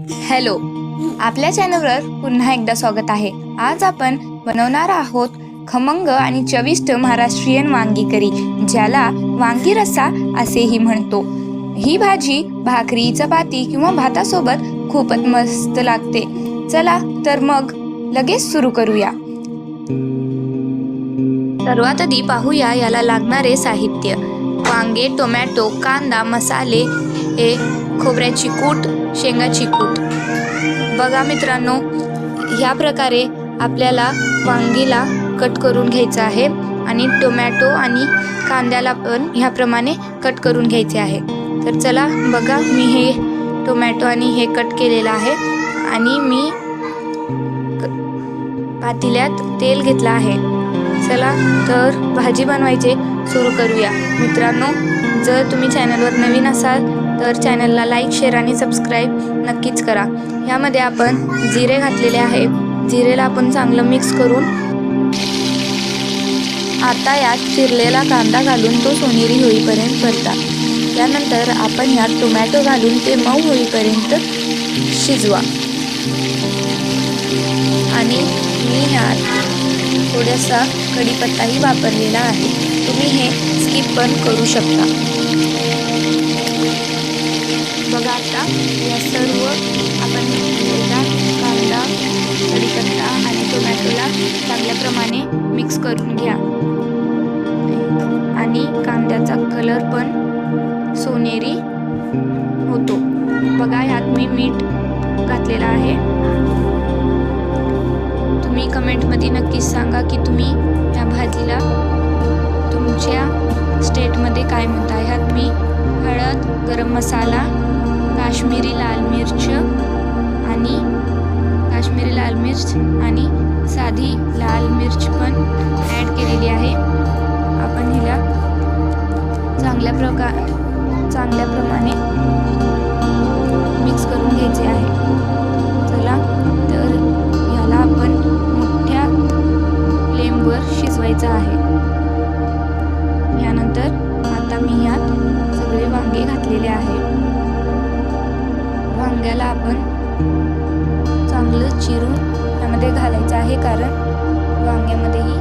Hello, आपल्या चॅनलवर पुन्हा एकदा स्वागत आहे। आज आपण बनवणार आहोत खमंग आणि चविष्ट महाराष्ट्रीयन वांगी करी, ज्याला वांगी रस्सा असेही म्हणतो। ही भाजी भाकरी, चपाती किंवा भातासोबत खूपच मस्त लागते। चला तर मग लगेच सुरू करूया। सर्वात आधी पाहूया याला लागणारे साहित्य। वांगे, टोमॅटो, कांदा, मसाले, खोबऱ्याची कूट, शेंगाची कूट। बघा मित्रांनो, ह्या प्रकारे आपल्याला वांगीला कट करून घ्यायचं आहे आणि टोमॅटो आणि कांद्याला पण ह्याप्रमाणे कट करून घ्यायचे आहे। तर चला बघा, मी हे टोमॅटो आणि हे कट केलेलं आहे आणि मी पातेल्यात तेल घेतलं आहे। चला तर भाजी बनवायचे सुरू करूया। मित्रांनो, जर तुम्ही चॅनलवर नवीन असाल तर चॅनलला लाईक, शेअर आणि सबस्क्राईब नक्कीच करा। यामध्ये आपण जिरे घातलेले आहे। जिरेला आपण चांगलं मिक्स करून आता यात चिरलेला कांदा घालून तो सोनेरी होईपर्यंत परता। त्यानंतर आपण यात टोमॅटो घालून ते मऊ होईपर्यंत शिजवा आणि मी यात थोडासा कढीपत्ताही वापरलेला आहे। तुम्ही हे स्किप पण करू शकता। बघा, आता या सर्व आपण घेतलेला कांदा, कढीपत्ता आणि टोमॅटोला चांगल्याप्रमाणे मिक्स करून घ्या आणि कांद्याचा कलर पण सोनेरी होतो। बघा, यात मी मीठ घातलेलं आहे। तुम्ही कमेंटमध्ये नक्कीच सांगा की तुम्ही या भाजीला तुमच्या स्टेटमध्ये काय म्हणता। ह्यात मी हळद, गरम मसाला, काश्मीरी लाल मिर्च आणि साधी लाल मिर्च पण ॲड केलेली आहे। आपण हिला चांगल्या प्रमाणे मिक्स करून घ्यायचे आहे। चला तर ह्याला आपण मोठ्या फ्लेमवर शिजवायचं आहे। यानंतर आता मी यात सगळे वांगे घातलेले आहे। वांग्याला आपण चांगलं चिरून त्यामध्ये घालायचं आहे, कारण वांग्यामध्येही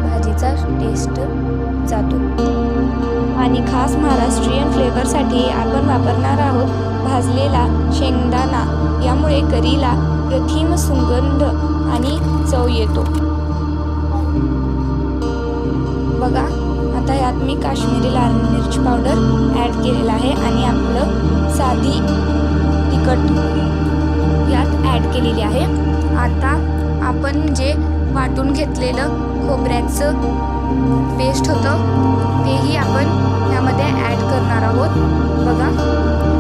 भाजीचा टेस्ट जातो। आणि खास महाराष्ट्रीयन फ्लेवरसाठी आपण वापरणार आहोत भाजलेला शेंगदाणा। यामुळे करीला प्रथिम सुगंध आणि चव येतो। बघा, आता यात मी काश्मीरी लाल मिर्च पावडर ॲड केलेला आहे आणि आपलं साधी तिखट यात ॲड केलेली आहे। आता आपण जे वाटून घेतलेलं खोबऱ्याचं पेस्ट होतं तेही आपण यामध्ये ॲड करणार आहोत। बघा,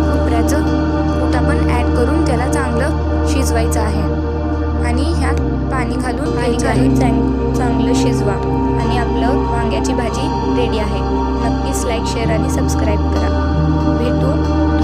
खोबऱ्याचं कूट आपण ॲड करून त्याला चांगलं शिजवायचं आहे आणि ह्यात पाणी घालून चांगलं शिजवा आणि आपलं वांग्याची भाजी रेडी आहे। नक्कीच लाईक, शेअर आणि सबस्क्राईब करा। भेटू